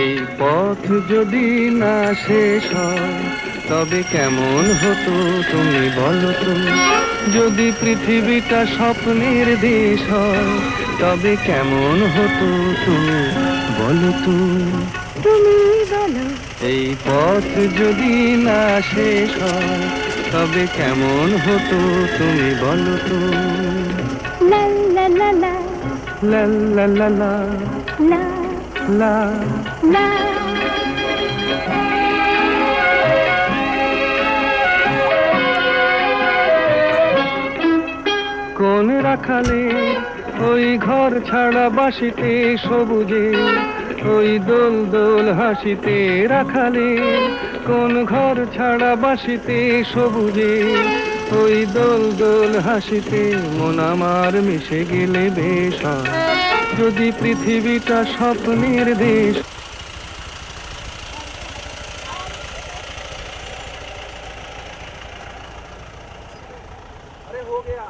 এই পথ যদি না শেষ হয় তবে কেমন হতো তুমি বলো তো। যদি পৃথিবীটা স্বপ্নের দেশ হয় তবে কেমন হতো তুমি বলো তো। তুমি বলো। এই পথ যদি না শেষ হয় তবে কেমন হতো তুমি বলো তো। লা লা লা লা লা লা লা লা লা লা। লা। কোন রাখালে ওই ঘর ছাড়া বাসিতে সবুজে, ওই দোল দোল হাসিতে রাখালে। কোন ঘর ছাড়া বাসিতে সবুজে, ওই দোল দোল হাসিতে মন আমার মিশে গেলে বেশ হয়। যদি পৃথিবীটা স্বপ্নের দেশ। अरे हो गया।